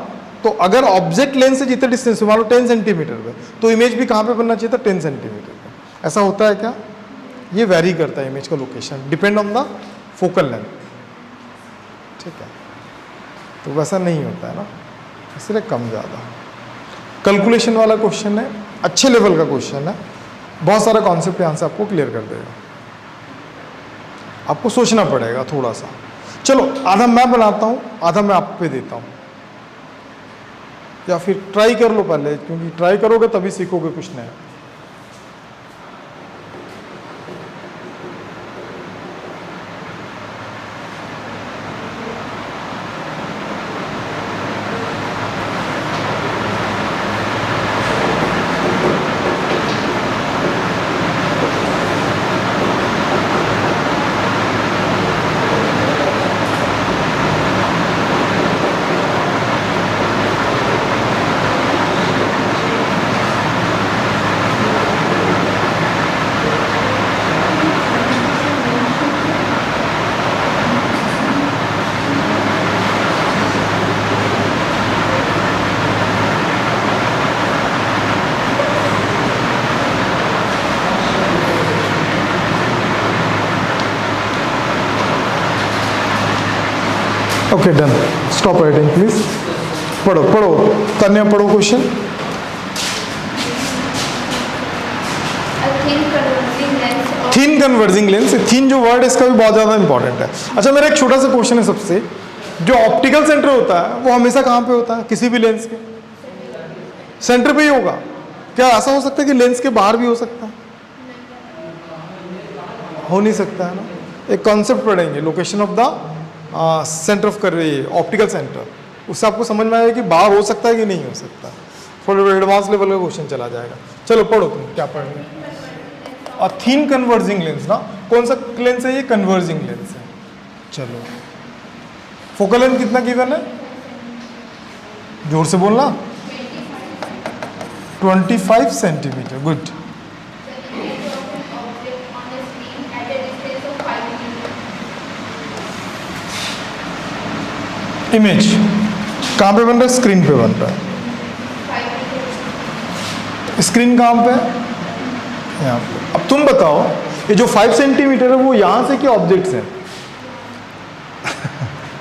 तो अगर ऑब्जेक्ट लेंस से जितने डिस्टेंस मान लो 10 सेंटीमीटर पे, तो इमेज भी कहाँ पे बनना चाहिए था? 10 सेंटीमीटर पे। ऐसा होता है क्या? ये वेरी करता है इमेज का location, depend on the focal length. ठीक है, तो वैसा नहीं होता है ना, इसलिए कम ज़्यादा। कैलकुलेशन वाला क्वेश्चन है, अच्छे लेवल का क्वेश्चन है, बहुत सारा कॉन्सेप्ट यहाँ से आपको क्लियर कर देगा। आपको सोचना पड़ेगा थोड़ा सा। चलो, आधा मैं बनाता हूँ, आधा मैं आप पे देता हूँ, या फिर ट्राई कर लो पहले, क्योंकि ट्राई करोगे तभी सीखोगे कुछ नया। Okay done, stop writing please. पढ़ो पढ़ो तन्या, पढ़ो question. A thin converging lens of thin converging lens, thin जो वर्ड है इसका भी बहुत ज़्यादा इंपॉर्टेंट है। अच्छा मेरा एक छोटा सा क्वेश्चन है सबसे, जो ऑप्टिकल सेंटर होता है वो हमेशा कहाँ पे होता है किसी भी लेंस के? सेंटर पे ही होगा। क्या ऐसा हो सकता है कि लेंस के बाहर भी हो सकता है? हो नहीं सकता है ना। एक कॉन्सेप्ट पढ़ेंगे, location of the centre of optical centre, उससे आपको समझ में आएगा कि बाहर हो सकता है कि नहीं हो सकता। थोड़ा एडवांस लेवल का क्वेश्चन चला जाएगा। चलो पढ़ो, तुम क्या पढ़ रहे हो? थीन कन्वर्जिंग लेंस ना, कौन सा लेंस है ये? कन्वर्जिंग लेंस है। चलो फोकल लेंथ कितना गिवन है? जोर से बोलना। 25 centimetre. Good. the image of an object on a screen at a distance of 5 meters. Image कहाँ पे बन रहा है? स्क्रीन पे बन रहा है। 5 meters. स्क्रीन कहाँ पे है? यहाँ पे। अब तुम बताओ, ये जो 5 सेंटीमीटर है वो यहाँ से क्या ऑब्जेक्ट्स हैं?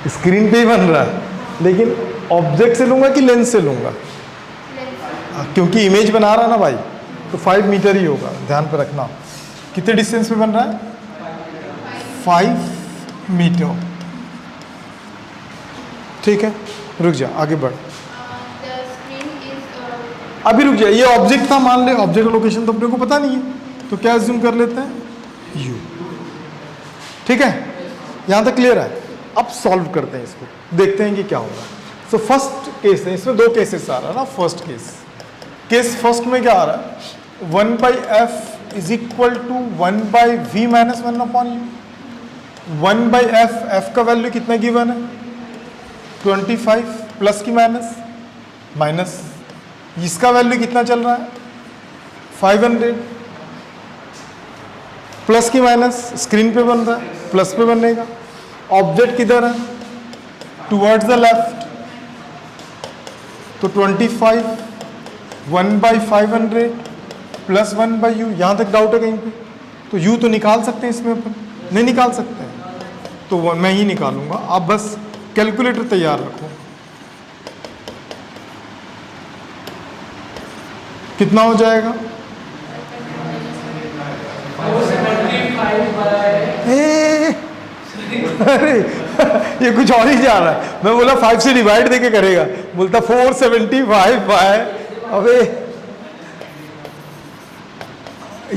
स्क्रीन पे ही बन रहा है, लेकिन ऑब्जेक्ट से लूंगा कि लेंस से लूंगा? क्योंकि इमेज बना रहा है ना भाई, तो 5 मीटर ही होगा। ध्यान पे रखना। कितने डिस्टेंस पे बन रहा है? 5 मीटर। ठीक है, रुक जा, आगे बढ़। The screen is अभी रुक जा, ये ऑब्जेक्ट था मान ले, ऑब्जेक्ट का लोकेशन तो अपने को पता नहीं है, तो क्या अज्यूम कर लेते हैं? यू। ठीक है, यहाँ तक क्लियर है। अब सॉल्व करते हैं इसको, देखते हैं कि क्या होगा। सो फर्स्ट केस है, इसमें 2 केसेस आ रहा है ना। फर्स्ट केस फर्स्ट में क्या आ रहा है? 1/f is equal to 1/v minus 1/u। 1/f, f का वैल्यू कितना गिवन है? 25 प्लस की माइनस माइनस, इसका वैल्यू कितना चल रहा है? 500 प्लस की माइनस, स्क्रीन पे बन रहा है, प्लस पे बनेगा। ऑब्जेक्ट किधर है? टुवर्ड्स द लेफ्ट, तो 25 1/500 प्लस 1/u। यहाँ तक डाउट है कहीं पे? तो u तो निकाल सकते हैं इसमें, अपन नहीं निकाल सकते हैं, तो मैं ही निकालूंगा। आप बस कैलकुलेटर तैयार रखो। कितना हो जाएगा? 475 अरे ये कुछ और ही जा रहा है। मैं बोला 5 से डिवाइड देके करेगा, बोलता 475 बाय, अबे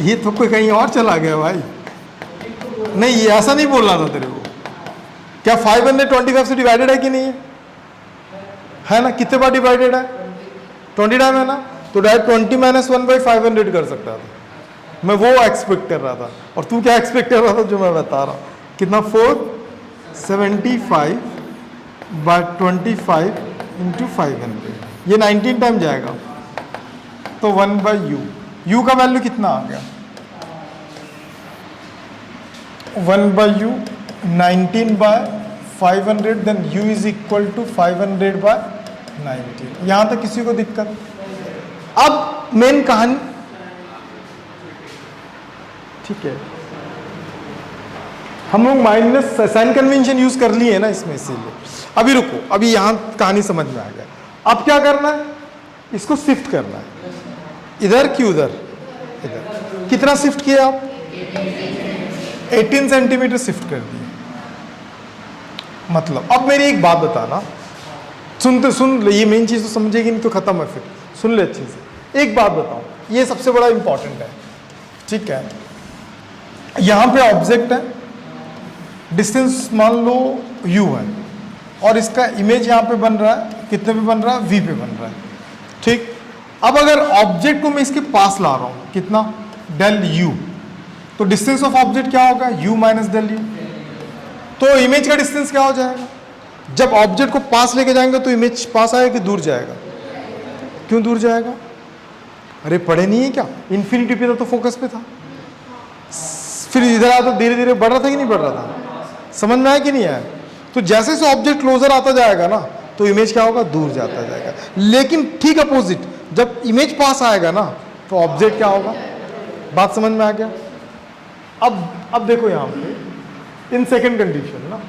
ये तो कोई कहीं और चला गया भाई। नहीं, ये ऐसा नहीं बोलना था तेरे को। क्या 525 से डिवाइडेड है कि नहीं है? है ना? कितने बार डिवाइडेड है? 20 टाइम है ना, तो डायरेक्ट 20 माइनस 1/500 कर सकता था। मैं वो एक्सपेक्ट कर रहा था, और तू क्या एक्सपेक्ट कर रहा था जो मैं बता रहा हूँ? कितना? 475 बाय 25 इंटू 500, ये 19 टाइम जाएगा, तो 1/u। u का वैल्यू कितना आ गया? 1/u 19/500, then u is equal to 500/19। यहां तक किसी को दिक्कत? अब मेन कहानी, ठीक है, हम लोग माइनस साइन कन्वेंशन यूज कर लिए है ना इसमें, इसीलिए। अभी रुको, अभी यहां कहानी समझ में आ गया। अब क्या करना है? इसको शिफ्ट करना है, इधर कि उधर? इधर। कितना शिफ्ट किया आप? 18 सेंटीमीटर शिफ्ट कर दिए। मतलब अब मेरी एक बात बताना, सुन ले, ये मेन चीज तो समझेगी नहीं तो खत्म है फिर। सुन ले अच्छे से, एक बात बताओ, ये सबसे बड़ा इंपॉर्टेंट है, ठीक है? यहां पे ऑब्जेक्ट है, डिस्टेंस मान लो u है, और इसका इमेज यहां पे बन रहा है, कितने पे बन रहा है? v पे बन रहा है, ठीक? अब अगर ऑब्जेक्ट को मैं इसके पास ला रहा हूं, कितना? डेल u, तो डिस्टेंस ऑफ ऑब्जेक्ट क्या होगा? u minus del u। तो इमेज का डिस्टेंस क्या हो जाएगा? जब ऑब्जेक्ट को पास लेके जाएंगे तो इमेज पास आएगा कि दूर जाएगा? क्यों दूर जाएगा? अरे पढ़े नहीं है क्या? इन्फिनिटी पे था तो फोकस पे था, फिर इधर आता धीरे धीरे बढ़ रहा था कि नहीं बढ़ रहा था? समझ में आया कि नहीं आया? तो जैसे जैसे ऑब्जेक्ट क्लोजर आता जाएगा ना, तो इमेज क्या होगा? दूर जाता जाएगा। लेकिन ठीक अपोजिट, जब इमेज पास आएगा ना, तो ऑब्जेक्ट क्या होगा? बात समझ में आ गया? अब देखो यहां पे इन सेकंड कंडीशन ना,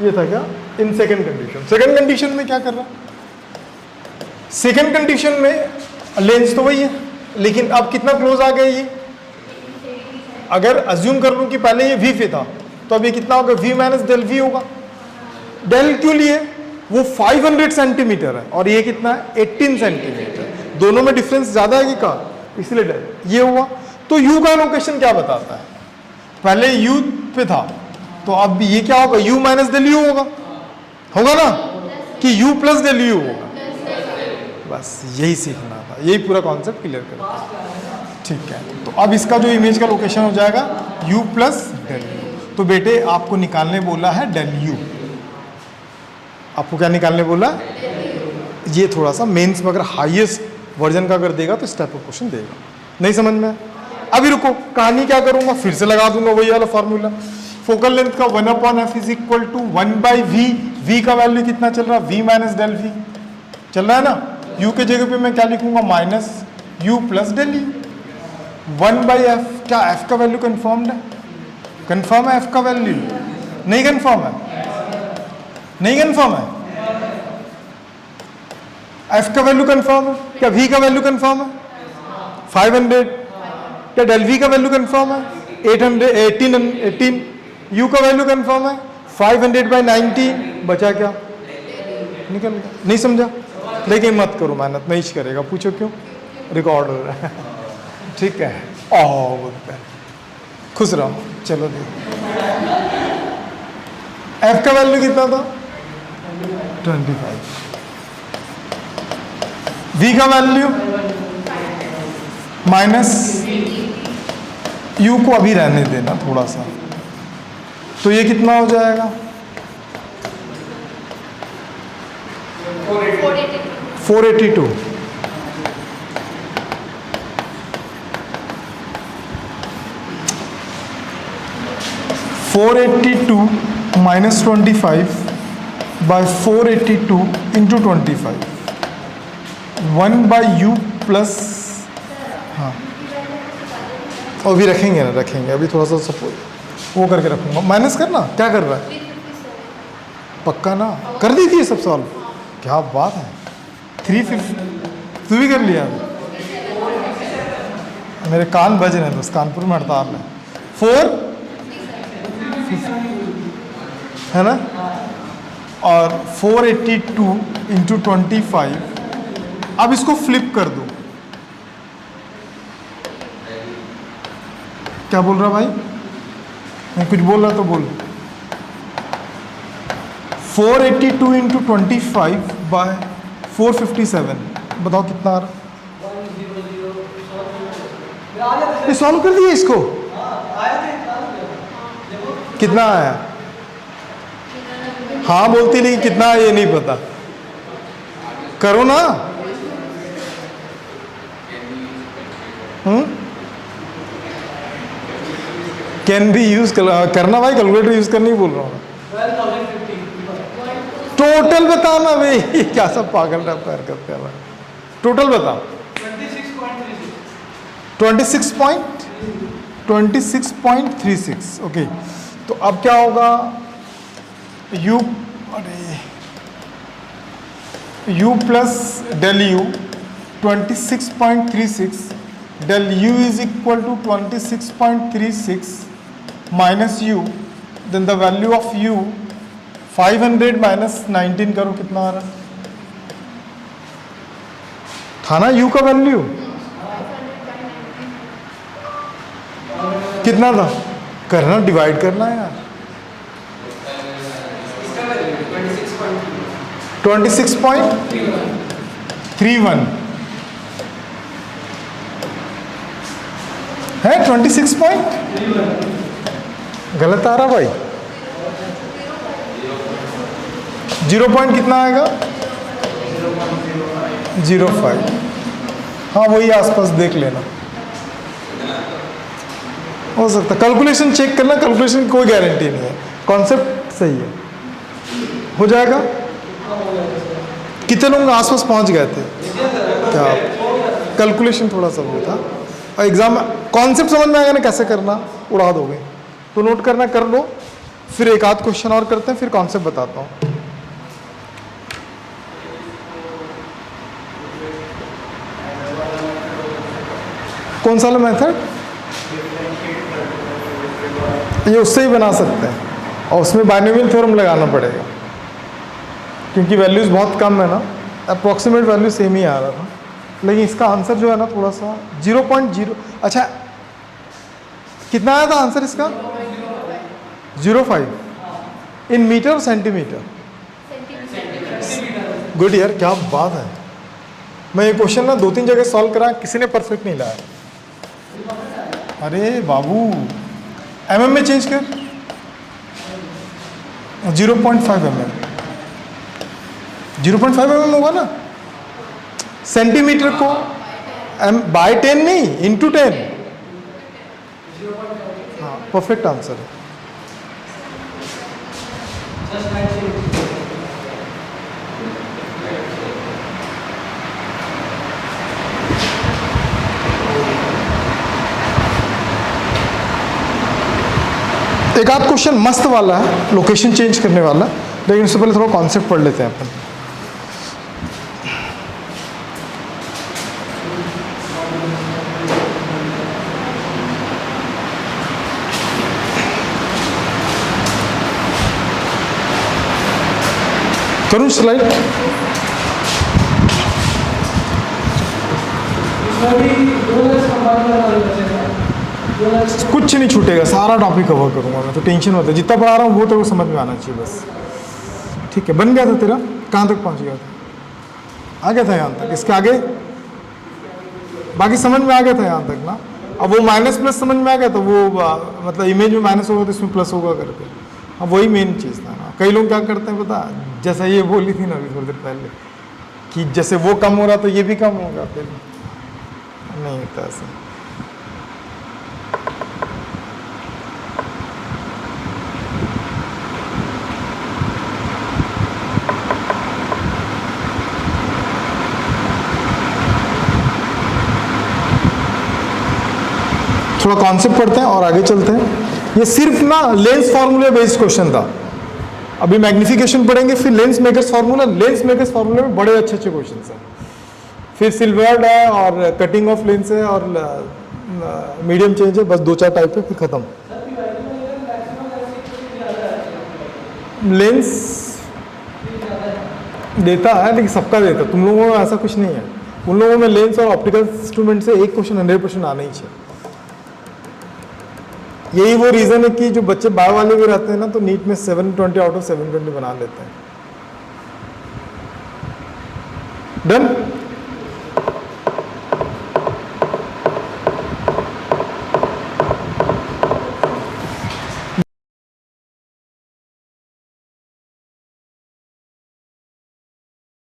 ये था क्या in second condition. Second condition में क्या कर रहा, सेकंड कंडीशन में लेंस तो वही है, लेकिन अब कितना क्लोज आ गया ये, अगर अज्यूम कर लूं कि पहले ये v पे था तो अब ये कितना होगा, v माइनस डेल वी होगा। डेल क्यों लिए, वो 500 सेंटीमीटर है और ये कितना है 18 सेंटीमीटर, दोनों में डिफरेंस ज्यादा है कि का, इसलिए डेल ये हुआ। तो u का लोकेशन क्या बताता है, पहले u पे था तो अब ये क्या होगा, u माइनस डेल u होगा ना, कि u प्लस डेल u होगा। बस यही सीखना था, यही पूरा कॉन्सेप्ट क्लियर करता है। ठीक है, तो अब इसका जो इमेज का लोकेशन हो जाएगा u प्लस डेल u। तो बेटे आपको निकालने बोला है डेल u, आपको क्या निकालने बोला, ये थोड़ा सा मेंस में अगर हाईएस्ट वर्जन का अगर देगा तो इस टाइप का क्वेश्चन देगा, नहीं समझ में। अभी रुको, कहानी क्या करूंगा, फिर से लगा दूंगा वही वाला फॉर्मूला। फोकल लेंथ का 1/f is equal to 1/v, v का वैल्यू कितना चल रहा है, v माइनस डेल v चल रहा है ना, u के जगह पे मैं क्या लिखूंगा, minus u plus del u। 1/f, क्या f का वैल्यू कंफर्म्ड है, कंफर्म है f का वैल्यू, नहीं कंफर्म है, नहीं कंफर्म है, f का वैल्यू कंफर्म है, क्या v का वैल्यू कंफर्म है 500, क्या डेल v का वैल्यू कंफर्म है 18, u का वैल्यू कंफर्म है 500/19, बचा क्या, निकल गया। नहीं समझा, लेकिन मत करो मेहनत, नहीं करेगा, पूछो क्यों, रिकॉर्ड हो रहा है। ठीक है, बोलते हैं खुश रहो। चलो देखो f का वैल्यू कितना था 25, v का वैल्यू माइनस, u को अभी रहने देना थोड़ा सा, तो ये कितना हो जाएगा 482। 482 minus 25 by 482 into 25, 1 by u plus, हाँ और भी रखेंगे ना, रखेंगे अभी थोड़ा सा सपोर्ट वो करके रखूंगा। माइनस करना, क्या कर रहा है, पक्का ना, कर दी थी ये सब सॉल्व, क्या बात है। 350 तू भी कर लिया, मेरे कान बज रहे हैं दोस्त, कानपुर में हड़ताल है। 4 है ना, और 482 इंटू 25, अब इसको फ्लिप कर दो, क्या बोल रहा भाई, मैं कुछ बोल रहा तो बोल। 482 इंटू 25 बाय 457, बताओ कितना आ रहा, ये सॉल्व कर दिया इसको, कितना आया, हाँ बोलती नहीं कितना है ये नहीं पता, करो ना। कैन बी यूज करना भाई, कैलकुलेटर यूज करनी बोल रहा हूँ। 12,050 टोटल बताना भाई, क्या सब पागल रहता है करते हैं, टोटल बता। 26.36, ओके। तो अब क्या होगा, u, अरे u plus del u 26.36, del u is equal to 26.36 minus u, then the value of u 500 माइनस 19 करो, कितना आ रहा था ना u का वैल्यू, कितना था, करना डिवाइड करना है यार, 26.31 है, 26 गलत आ रहा भाई, 0 पॉइंट कितना आएगा 0.05, हाँ वही आसपास देख लेना, हो सकता। कैलकुलेशन चेक करना, कैलकुलेशन की कोई गारंटी नहीं है, कॉन्सेप्ट सही है, हो जाएगा। कितने लोग आसपास पहुंच गए थे, क्या कैलकुलेशन थोड़ा सा वो था, और एग्जाम कॉन्सेप्ट समझ में आएगा ना कैसे करना, उड़ा दोगे, तो नोट करना कर लो, फिर एक आध क्वेश्चन और करते हैं, फिर कॉन्सेप्ट बताता हूँ। कौन सा वाला मेथड? ये उससे ही बना सकते हैं और उसमें बाइनोमियल थ्योरम लगाना पड़ेगा क्योंकि वैल्यूज बहुत कम है ना, अप्रॉक्सीमेट वैल्यू सेम ही आ रहा था, लेकिन इसका आंसर जो है ना थोड़ा सा 0.0, अच्छा कितना आया था आंसर इसका? 0.05 इन मीटर और सेंटीमीटर। गुड यार, क्या बात है। मैं ये क्वेश्चन ना 2-3 जगह सॉल्व करा, किसी ने परफेक्ट नहीं लाया। अरे बाबू mm में चेंज कर, 0.5 mm, 0.5 mm होगा ना। सेंटीमीटर को बाय 10 नहीं, इंटू 10। हाँ, परफेक्ट आंसर है। Just 9 centimeter. एक आध क्वेश्चन मस्त वाला है, लोकेशन चेंज करने वाला, लेकिन उससे पहले थोड़ा कॉन्सेप्ट पढ़ लेते हैं अपन। करूँ स्लाइड? इसमें भी 2 लेंस कंबाइन करना भी बचेगा। 2 लेंस कुछ नहीं छूटेगा, सारा टॉपिक कवर करूंगा मैं, तो टेंशन होता है। जितना पढ़ा रहा हूँ वो तो समझ में आना चाहिए बस। ठीक है, बन गया था तेरा? कहाँ तक पहुँच गया था? आ गया था यहाँ तक, इसके आगे बाकी समझ में आ गया था यहाँ तक ना। अब वो माइनस प्लस समझ में आ गया, तो वो मतलब इमेज में माइनस होगा तो इसमें प्लस होगा करके। अब वही मेन चीज़ था ना। कई लोग क्या करते हैं पता, जैसा ये बोली थी ना अभी थोड़ी देर पहले कि जैसे वो कम हो रहा तो ये भी कम होगा, फिर नहीं होता ऐसा। थोड़ा कॉन्सेप्ट पढ़ते हैं और आगे चलते हैं। ये सिर्फ ना लेंस फार्मूले बेस्ड क्वेश्चन था। अभी मैग्निफिकेशन पढ़ेंगे, फिर lens makers formula. Lens makers फार्मूले में बड़े अच्छे अच्छे क्वेश्चन हैं। फिर सिल्वर्ड है और कटिंग ऑफ लेंस है और मीडियम चेंज है, बस 2-4 टाइप है, फिर खत्म। लेंस देता है लेकिन सबका देता है, तुम लोगों में ऐसा कुछ नहीं है। उन लोगों में लेंस और ऑप्टिकल इंस्ट्रूमेंट से एक क्वेश्चन 100% आना ही चाहिए। यही वो रीज़न है कि जो बच्चे बायो वाले भी रहते हैं ना, तो नीट में 720 आउट ऑफ 720 बना लेते हैं। डन।